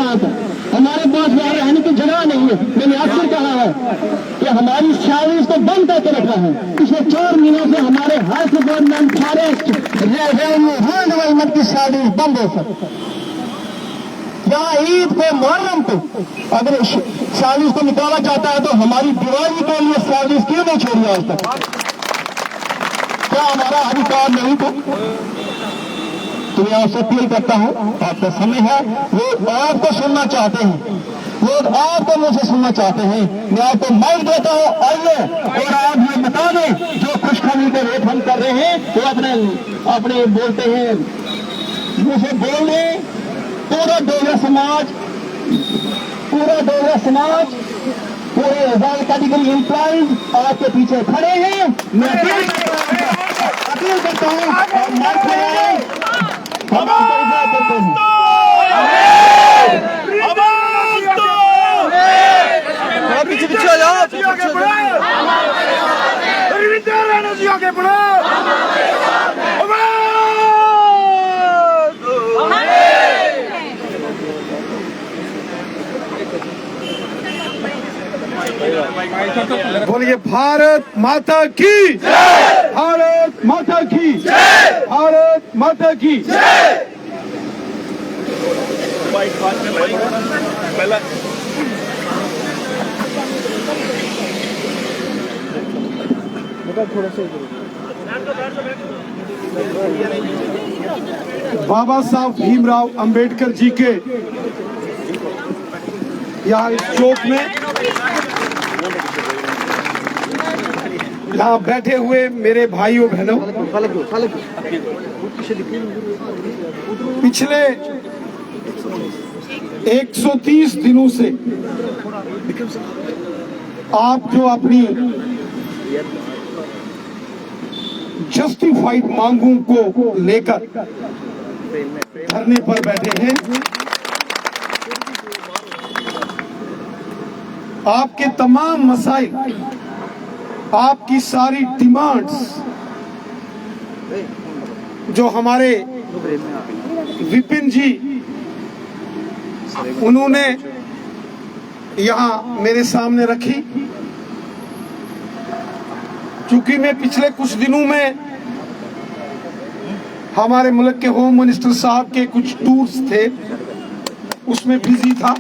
यहाँ पर, हमारे पास यहाँ रहने की जगह नहीं है। मैंने अक्सर कहा है कि हमारी सैलरीज को बंद करके रखा है। पिछले 4 महीनों से हमारे health department, forest, revenue, rural development की सैलरीज बंद है सर। यहाँ ईद पे, मुहर्रम पे अगर सैलरीज को निकाला जाता है तो हमारी दिवाली के लिए सैलरीज क्यों नहीं छोड़ी आज तक? क्या हमारा अधिकार नहीं था? तो मैं आपसे अपील करता हूं, आपका समय है, लोग आपको सुनना चाहते हैं, लोग आपको मुझसे सुनना चाहते हैं। मैं आपको माइक देता हूं, आइए और आप ये बता दें जो खुशखबरी के रेट हम कर रहे हैं वो अपने बोलते हैं, मुझे बोल दें। पूरा डोगरा समाज, पूरे ऑल कैटेगरी एम्प्लॉइज आपके पीछे खड़े हैं। मैं अपील करता हूं और माइक लगाएं, हम आपको इजाजत देते हैं। पीछे आ जाओ, बोलिए भारत माता की जय, भारत माता की जय, भारत माता की जय। बाबा साहब भीमराव अंबेडकर जी के यहाँ इस चौक में यहाँ बैठे हुए मेरे भाइयों बहनों, पिछले 130 दिनों से आप जो अपनी जस्टिफाइड मांगों को लेकर धरने पर बैठे हैं, आपके तमाम मसाइल, आपकी सारी डिमांड्स जो हमारे विपिन जी उन्होंने यहाँ मेरे सामने रखी। चूंकि मैं पिछले कुछ दिनों में हमारे मुल्क के होम मिनिस्टर साहब के कुछ टूर्स थे, उसमें बिजी था,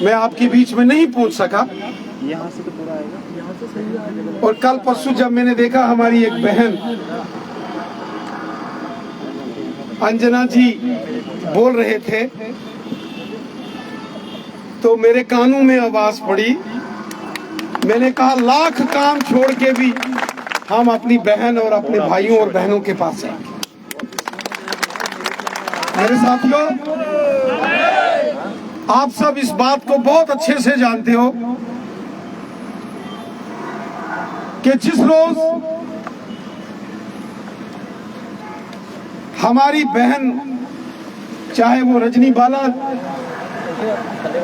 मैं आपके बीच में नहीं पहुंच सका। यहाँ से तो पूरा आएगा, यहाँ से सही आएगा। और कल परसों जब मैंने देखा हमारी एक बहन अंजना जी बोल रहे थे तो मेरे कानों में आवाज पड़ी। मैंने कहा लाख काम छोड़ के भी हम अपनी बहन और अपने भाइयों और बहनों के पास जाएंगे। मेरे साथियों, आप सब इस बात को बहुत अच्छे से जानते हो कि जिस रोज हमारी बहन, चाहे वो रजनी बाला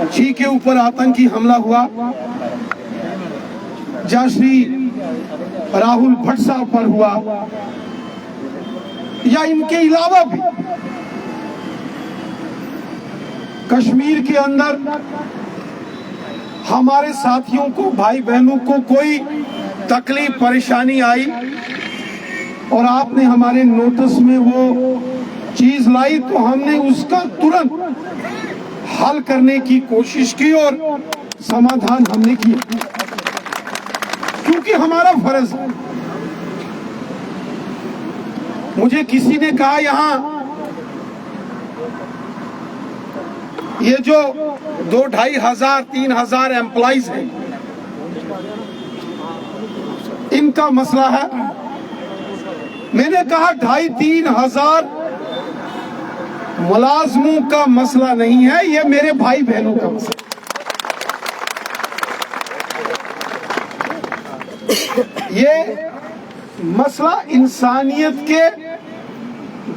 जी के ऊपर आतंकी हमला हुआ, या श्री राहुल भट्ट साहब पर हुआ, या इनके अलावा भी कश्मीर के अंदर हमारे साथियों को, भाई बहनों को कोई तकलीफ परेशानी आई और आपने हमारे नोटिस में वो चीज लाई तो हमने उसका तुरंत हल करने की कोशिश की और समाधान हमने किया, क्योंकि हमारा फर्ज है। मुझे किसी ने कहा यहाँ ये जो 2,500 3,000 एम्प्लॉइज हैं, इनका मसला है। मैंने कहा 2,500 3,000 मुलाजमों का मसला नहीं है, ये मेरे भाई बहनों का मसला। ये मसला इंसानियत के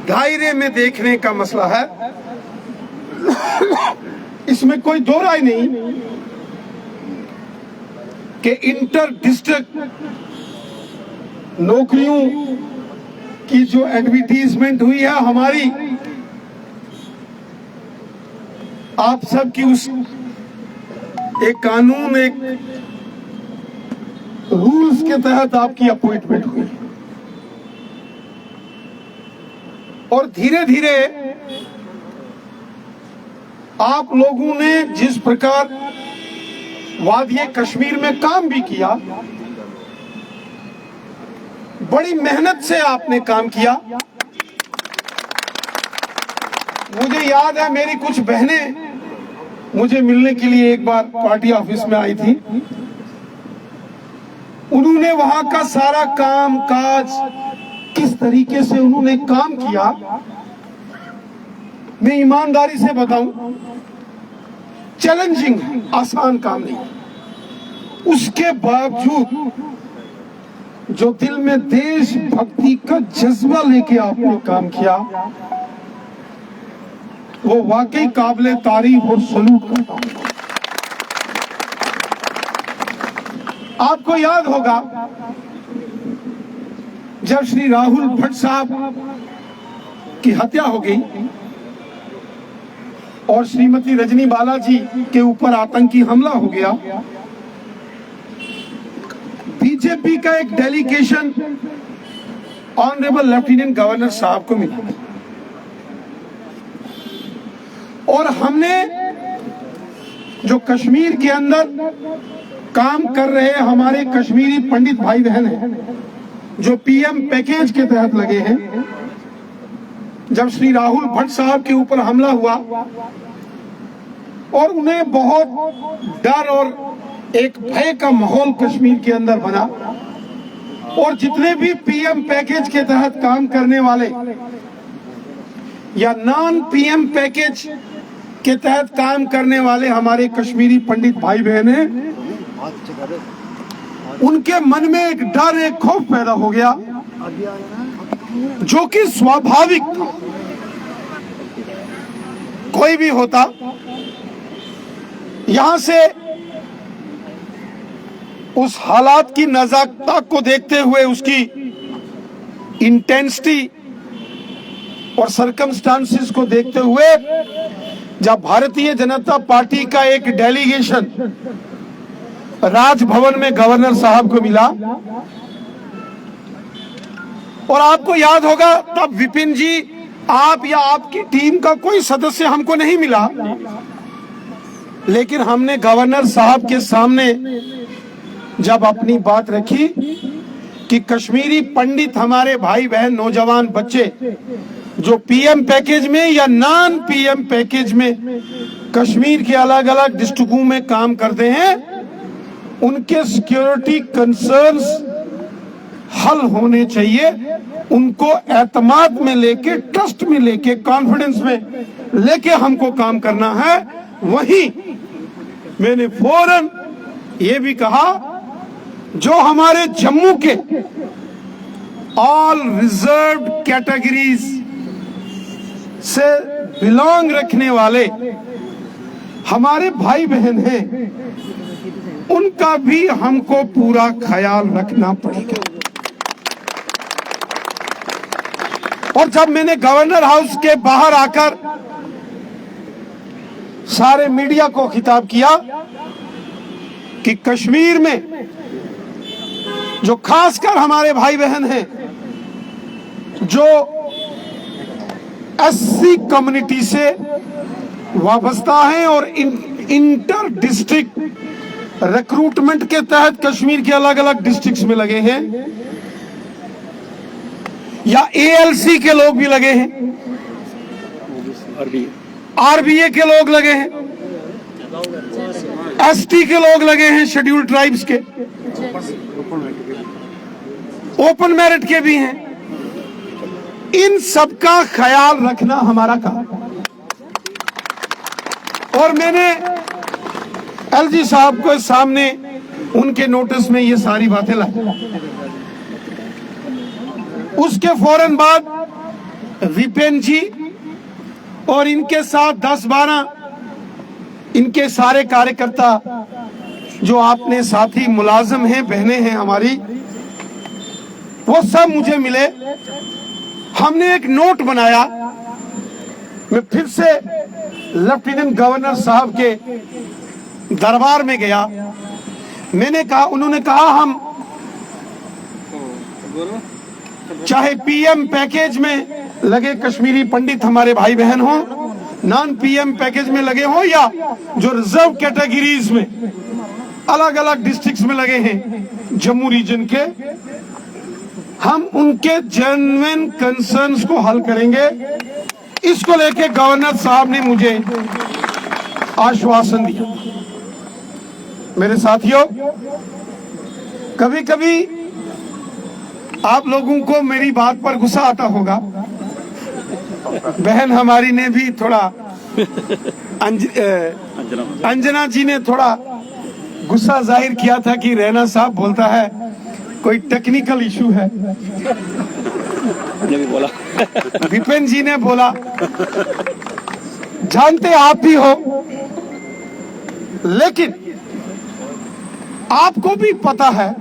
दायरे में देखने का मसला है, इसमें कोई दो राय नहीं कि इंटर डिस्ट्रिक्ट नौकरियों की जो एडवर्टीजमेंट हुई है हमारी, आप सब की उस एक कानून, एक रूल्स के तहत आपकी अपॉइंटमेंट हुई और धीरे धीरे आप लोगों ने जिस प्रकार वादिये कश्मीर में काम भी किया, बड़ी मेहनत से आपने काम किया। मुझे याद है मेरी कुछ बहनें मुझे मिलने के लिए एक बार पार्टी ऑफिस में आई थी। उन्होंने वहां का सारा काम काज किस तरीके से उन्होंने काम किया, मैं ईमानदारी से बताऊं, चैलेंजिंग है, आसान काम नहीं। उसके बावजूद जो दिल में देशभक्ति का जज्बा लेके आपने काम किया, वो वाकई काबिले तारीफ और सलूट करता हूं। आपको याद होगा जब श्री राहुल भट्ट साहब की हत्या हो गई और श्रीमती रजनी बालाजी के ऊपर आतंकी हमला हो गया, बीजेपी का एक डेलीगेशन ऑनरेबल लेफ्टिनेंट गवर्नर साहब को मिला और हमने जो कश्मीर के अंदर काम कर रहे हमारे कश्मीरी पंडित भाई बहन हैं, जो पीएम पैकेज के तहत लगे हैं, जब श्री राहुल भट्ट साहब के ऊपर हमला हुआ और उन्हें बहुत डर और एक भय का माहौल कश्मीर के अंदर बना और जितने भी पीएम पैकेज के तहत काम करने वाले या नॉन पीएम पैकेज के तहत काम करने वाले हमारे कश्मीरी पंडित भाई बहन हैं, उनके मन में एक डर, एक खौफ पैदा हो गया जो कि स्वाभाविक था। कोई भी होता यहां से उस हालात की नाजुकता को देखते हुए, उसकी इंटेंसिटी और सर्कमस्टांसेस को देखते हुए, जब भारतीय जनता पार्टी का एक डेलीगेशन राजभवन में गवर्नर साहब को मिला और आपको याद होगा तब विपिन जी, आप या आपकी टीम का कोई सदस्य हमको नहीं मिला, लेकिन हमने गवर्नर साहब के सामने जब अपनी बात रखी कि कश्मीरी पंडित हमारे भाई बहन, नौजवान बच्चे जो पीएम पैकेज में या नॉन पीएम पैकेज में कश्मीर के अलग अलग डिस्ट्रिक्टों में काम करते हैं, उनके सिक्योरिटी कंसर्न्स हल होने चाहिए, उनको एतमाद में लेके, ट्रस्ट में लेके, कॉन्फिडेंस में लेके हमको काम करना है। वहीं मैंने फौरन ये भी कहा, जो हमारे जम्मू के ऑल रिजर्व्ड कैटेगरीज से बिलोंग रखने वाले हमारे भाई बहन हैं, उनका भी हमको पूरा ख्याल रखना पड़ेगा। और जब मैंने गवर्नर हाउस के बाहर आकर सारे मीडिया को खिताब किया कि कश्मीर में जो खासकर हमारे भाई बहन हैं जो एससी कम्युनिटी से वाबस्ता हैं और इंटर डिस्ट्रिक्ट रिक्रूटमेंट के तहत कश्मीर के अलग अलग डिस्ट्रिक्ट्स में लगे हैं, या एएलसी के लोग भी लगे हैं, आरबीए के लोग लगे हैं, एसटी के लोग लगे हैं, शेड्यूल्ड ट्राइब्स के, ओपन मेरिट के भी हैं, इन सब का ख्याल रखना हमारा काम। और मैंने एलजी साहब को सामने उनके नोटिस में ये सारी बातें लाई। उसके फौरन बाद विपिन जी और इनके साथ 10-12 इनके सारे कार्यकर्ता जो आपने साथी मुलाजिम हैं, बहनें हैं हमारी, वो सब मुझे मिले। हमने एक नोट बनाया, मैं फिर से लेफ्टिनेंट गवर्नर साहब के दरबार में गया। मैंने कहा, उन्होंने कहा हम चाहे पीएम पैकेज में लगे कश्मीरी पंडित हमारे भाई बहन हो, नॉन पीएम पैकेज में लगे हो, या जो रिजर्व कैटेगरीज में अलग अलग डिस्ट्रिक्ट्स में लगे हैं जम्मू रीजन के, हम उनके जेन्युइन कंसर्न्स को हल करेंगे। इसको लेके गवर्नर साहब ने मुझे आश्वासन दिया। मेरे साथियों, कभी कभी आप लोगों को मेरी बात पर गुस्सा आता होगा। बहन हमारी ने भी थोड़ा अंजना जी ने थोड़ा गुस्सा जाहिर किया था कि रैना साहब बोलता है कोई टेक्निकल इशू है। बोला विपिन जी ने बोला, जानते आप भी हो, लेकिन आपको भी पता है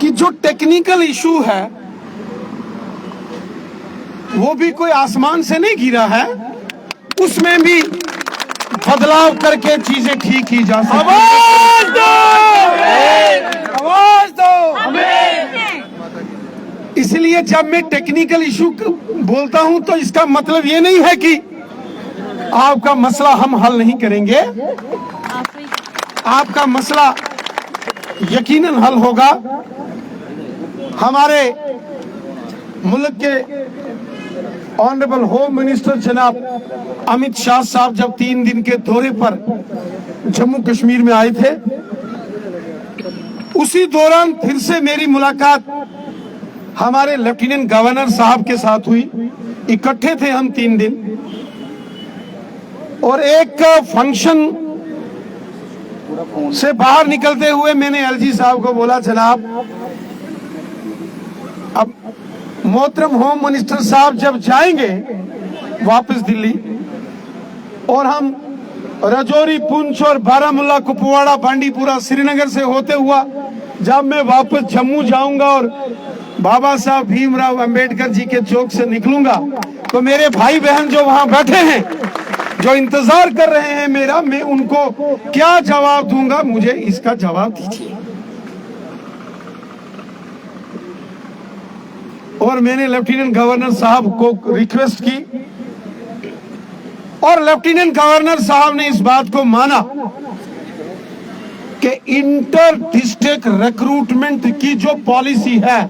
कि जो टेक्निकल इशू है वो भी कोई आसमान से नहीं गिरा है, उसमें भी बदलाव करके चीजें ठीक की जा सकती हैं। आवाज दो, आवाज दो। इसलिए जब मैं टेक्निकल इशू बोलता हूं तो इसका मतलब ये नहीं है कि आपका मसला हम हल नहीं करेंगे। आपका मसला यकीनन हल होगा। हमारे मुल्क के ऑनरेबल होम मिनिस्टर जनाब अमित शाह साहब जब 3 दिन के दौरे पर जम्मू कश्मीर में आए थे, उसी दौरान फिर से मेरी मुलाकात हमारे लेफ्टिनेंट गवर्नर साहब के साथ हुई। इकट्ठे थे हम 3 दिन, और एक फंक्शन से बाहर निकलते हुए मैंने एलजी साहब को बोला, जनाब अब मोहतरम होम मिनिस्टर साहब जब जाएंगे वापस दिल्ली, और हम राजौरी, पुंछ और बारामूला, कुपवाड़ा, बांडीपुरा, श्रीनगर से होते हुआ जब मैं वापस जम्मू जाऊंगा और बाबा साहब भीमराव अंबेडकर जी के चौक से निकलूंगा, तो मेरे भाई बहन जो वहां बैठे हैं, जो इंतजार कर रहे हैं मेरा, मैं उनको क्या जवाब दूंगा, मुझे इसका जवाब दीजिए। और मैंने लेफ्टिनेंट गवर्नर साहब को रिक्वेस्ट की, और लेफ्टिनेंट गवर्नर साहब ने इस बात को माना कि इंटर डिस्ट्रिक्ट रिक्रूटमेंट की जो पॉलिसी है,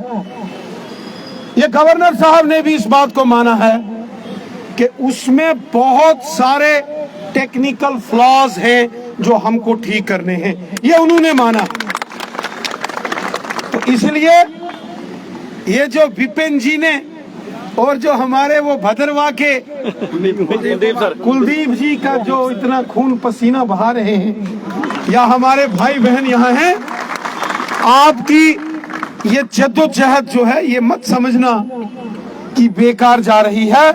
ये गवर्नर साहब ने भी इस बात को माना है कि उसमें बहुत सारे टेक्निकल फ्लॉज हैं जो हमको ठीक करने हैं, ये उन्होंने माना। तो इसलिए ये जो विपिन जी ने और जो हमारे वो भद्रवा के कुलदीप जी का जो इतना खून पसीना बहा रहे हैं, या हमारे भाई बहन यहाँ हैं, आपकी ये जद्दोजहद जो है ये मत समझना कि बेकार जा रही है।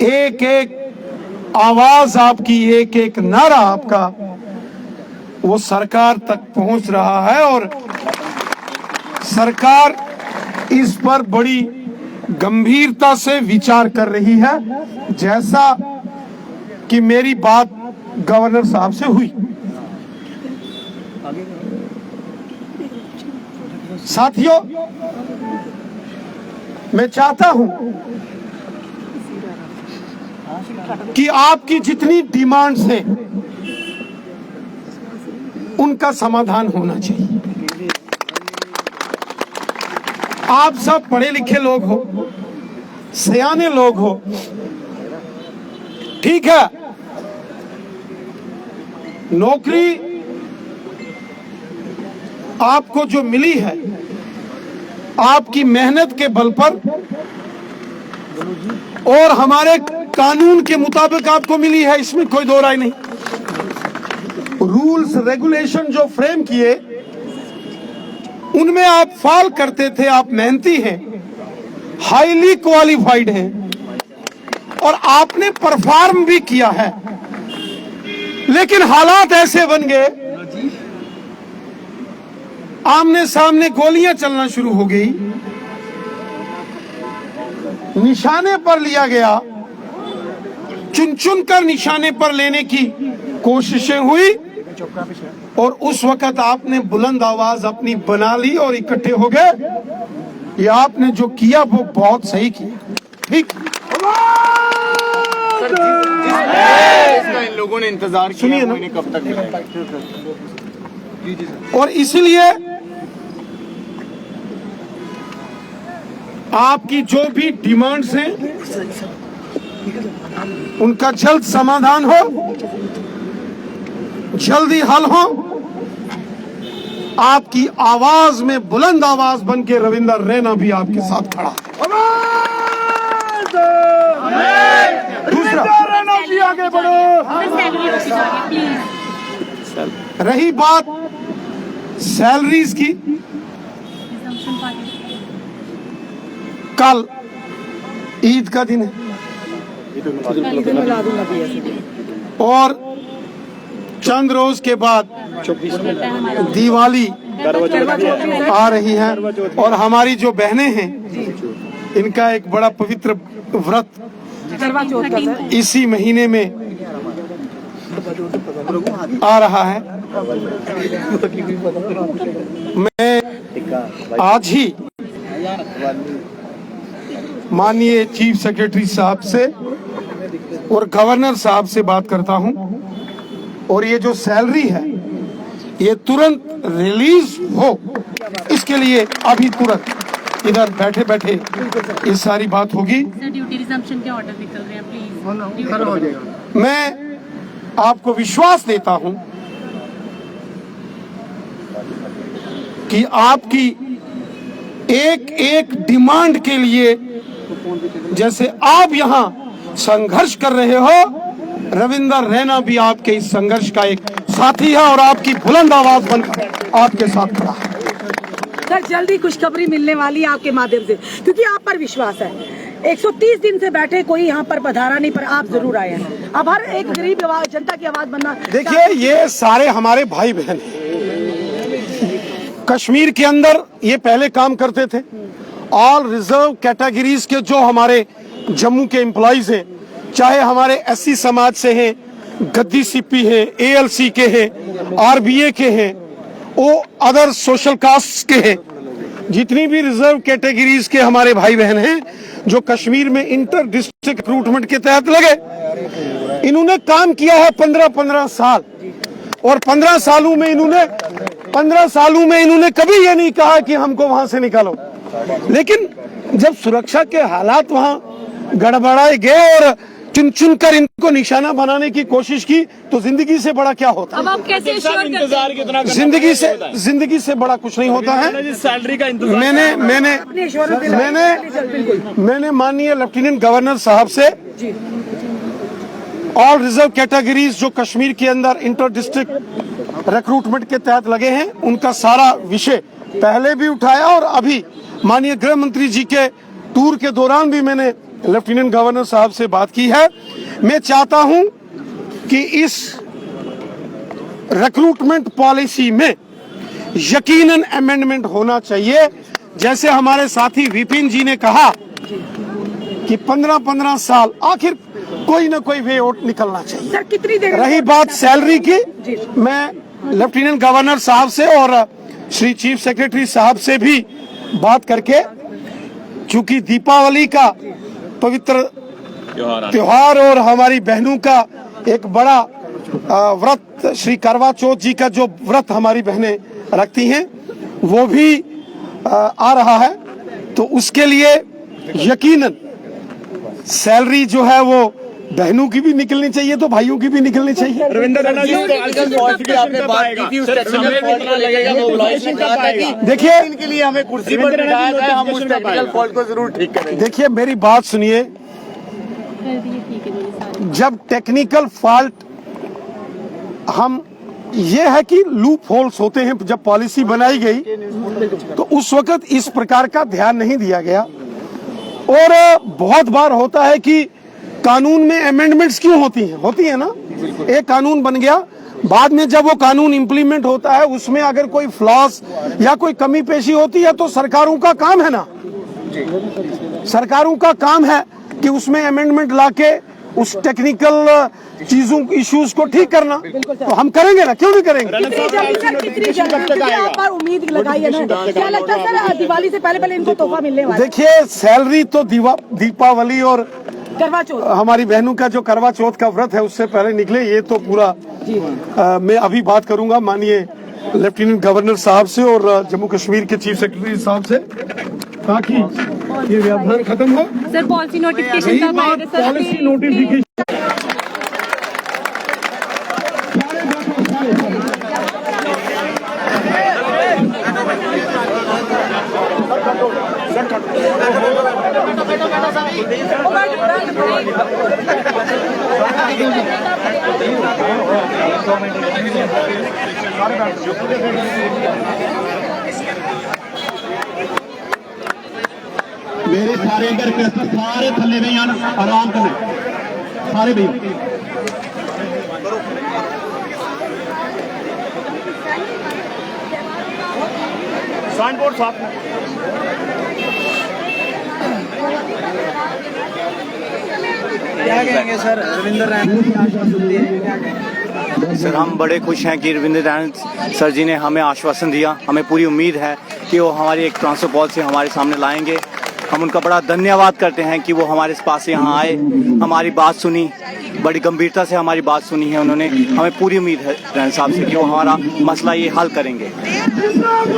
एक एक आवाज आपकी, एक एक नारा आपका वो सरकार तक पहुंच रहा है, और सरकार इस पर बड़ी गंभीरता से विचार कर रही है, जैसा कि मेरी बात गवर्नर साहब से हुई। साथियों, मैं चाहता हूं कि आपकी जितनी डिमांड्स हैं उनका समाधान होना चाहिए। आप सब पढ़े लिखे लोग हो, सयाने लोग हो, ठीक है, नौकरी आपको जो मिली है आपकी मेहनत के बल पर और हमारे कानून के मुताबिक आपको मिली है, इसमें कोई दो राय नहीं। रूल्स रेगुलेशन जो फ्रेम किए उनमें आप फॉल करते थे, आप मेहनती हैं, हाईली क्वालिफाइड हैं, और आपने परफॉर्म भी किया है। लेकिन हालात ऐसे बन गए, आमने सामने गोलियां चलना शुरू हो गई, निशाने पर लिया गया, चुन चुन कर निशाने पर लेने की कोशिशें हुई और उस वक्त आपने बुलंद आवाज अपनी बना ली और इकट्ठे हो गए। ये आपने जो किया वो बहुत सही किया, ठीक। इसका इन लोगों ने इंतजार सुनिए किया, ना। वो इन्हें कब तक मिलेगा? और इसीलिए आपकी जो भी डिमांड्स हैं उनका जल्द समाधान हो, जल्दी हल हो। आपकी आवाज में बुलंद आवाज बन के रविंदर रैना भी आपके साथ खड़ा है। दूसरा, आगे बढ़ो। रही बात सैलरीज की, कल ईद का दिन है और चंद रोज के बाद दिवाली आ रही है और हमारी जो बहनें हैं इनका एक बड़ा पवित्र व्रत इसी महीने में आ रहा है। मैं आज ही माननीय चीफ सेक्रेटरी साहब से और गवर्नर साहब से बात करता हूं और ये जो सैलरी है ये तुरंत रिलीज हो, इसके लिए अभी तुरंत इधर बैठे बैठे ये सारी बात होगी। ड्यूटी रिजम्पशन के ऑर्डर निकल रहे हैं, प्लीज। मैं आपको विश्वास देता हूं कि आपकी एक एक डिमांड के लिए जैसे आप यहां संघर्ष कर रहे हो, रविंदर रैना भी आपके इस संघर्ष का एक साथी है और आपकी बुलंद आवाज बनकर आपके साथ खड़ा है। सर जल्दी खुशखबरी मिलने वाली है आपके माध्यम से, क्योंकि आप पर विश्वास है। 130 दिन से बैठे कोई यहाँ पर पधारा नहीं, पर आप जरूर आए हैं। अब हर एक गरीब जनता की आवाज बनना। देखिए ये सारे हमारे भाई बहन हैं। कश्मीर के अंदर ये पहले काम करते थे। ऑल रिजर्व कैटेगरीज के जो हमारे जम्मू के एम्प्लॉइज हैं, चाहे हमारे एससी समाज से हैं, गद्दी सीपी हैं, एएलसी के हैं, आरबीए के हैं, वो अदर सोशल कास्ट के हैं, जितनी भी रिजर्व कैटेगरीज के हमारे भाई बहन हैं जो कश्मीर में इंटर डिस्ट्रिक्ट रिक्रूटमेंट के तहत लगे, इन्होंने काम किया है 15-15 साल और 15 सालों में इन्होंने कभी ये नहीं कहा कि हमको वहां से निकालो। लेकिन जब सुरक्षा के हालात वहां गड़बड़ाए गए और चुन चुन कर इनको निशाना बनाने की कोशिश की तो जिंदगी से बड़ा क्या होता है? अब आप कैसे श्योर इंतजार कितना जिंदगी से बड़ा कुछ नहीं होता है। सैलरी का इंतजार मैंने माननीय लेफ्टिनेंट गवर्नर साहब से ऑल रिजर्व कैटेगरीज जो कश्मीर के अंदर इंटर डिस्ट्रिक्ट रिक्रूटमेंट के तहत लगे हैं उनका सारा विषय पहले भी उठाया और अभी माननीय गृह मंत्री जी के टूर के दौरान भी मैंने लेफ्टिनेंट गवर्नर साहब से बात की है। मैं चाहता हूं कि इस रिक्रूटमेंट पॉलिसी में यकीनन अमेंडमेंट होना चाहिए। जैसे हमारे साथी विपिन जी ने कहा कि 15-15 साल आखिर कोई ना कोई वे आउट निकलना चाहिए। सर कितनी देर रही बात सैलरी की, मैं लेफ्टिनेंट गवर्नर साहब से और श्री चीफ सेक्रेटरी साहब से भी बात करके, चूंकि दीपावली का पवित्र त्योहार और हमारी बहनों का एक बड़ा व्रत, श्री करवा चौथ जी का जो व्रत हमारी बहनें रखती हैं वो भी आ रहा है, तो उसके लिए यकीनन सैलरी जो है वो बहनों की भी निकलनी चाहिए तो भाइयों की भी निकलनी चाहिए। रविंदर रैना जी आपने बात की थी, उस टेक्निकल फॉल्ट ना लगेगा, मोबिलाइज ने कहा था कि देखिए इनके लिए हमें कुर्सी पर बिठाया था, हम उस टेक्निकल फॉल्ट को जरूर ठीक करेंगे। देखिए मेरी बात सुनिए, जब टेक्निकल फॉल्ट हम ये है कि लूप होल्स होते हैं, जब पॉलिसी बनाई गई तो उस वक्त इस प्रकार का ध्यान नहीं दिया गया और बहुत बार होता है कि कानून में अमेंडमेंट्स क्यों होती है ना, एक कानून बन गया, बाद में जब वो कानून इंप्लीमेंट होता है उसमें अगर कोई फ्लॉस या कोई कमी पेशी होती है तो सरकारों का काम है ना, सरकारों का काम है कि उसमें अमेंडमेंट लाके उस टेक्निकल चीजों इश्यूज को ठीक करना, तो हम करेंगे ना, क्यों नहीं करेंगे। कितनी जल्दी सर, कितनी जल्दी, क्योंकि आप पर उम्मीद लगाई है ना, क्या लगता है सर दिवाली से पहले इनको तोहफा मिलने वाला है? देखिए, सैलरी तो दीपावली और करवा चौथ हमारी बहनों का जो करवा चौथ का व्रत है उससे पहले निकले, ये तो पूरा मैं अभी बात करूंगा माननीय लेफ्टिनेंट गवर्नर साहब से और जम्मू कश्मीर के चीफ सेक्रेटरी साहब से, ताकि ये व्यवधान खत्म हो। सर पॉलिसी नोटिफिकेशन रही कब बात आएगा सर? पॉलिसी नोटिफिकेशन, मेरे सारे रिक्वेस्ट सारे थले में आराम करना सारे भी। साइन बोर्ड साफ क्या कहेंगे सर, रविंद्र रैना की आश्वासन दिए हैं, क्या कहेंगे? सर हम बड़े खुश हैं कि रविंद्र रैना सर जी ने हमें आश्वासन दिया। हमें पूरी उम्मीद है कि वो हमारी एक ट्रांसफर पॉलिसी हमारे सामने लाएंगे। हम उनका बड़ा धन्यवाद करते हैं कि वो हमारे पास यहाँ आए, हमारी बात सुनी, बड़ी गंभीरता से हमारी बात सुनी है उन्होंने। हमें पूरी उम्मीद है रैना साहब से कि वो हमारा मसला ये हल करेंगे। जिंदाबाद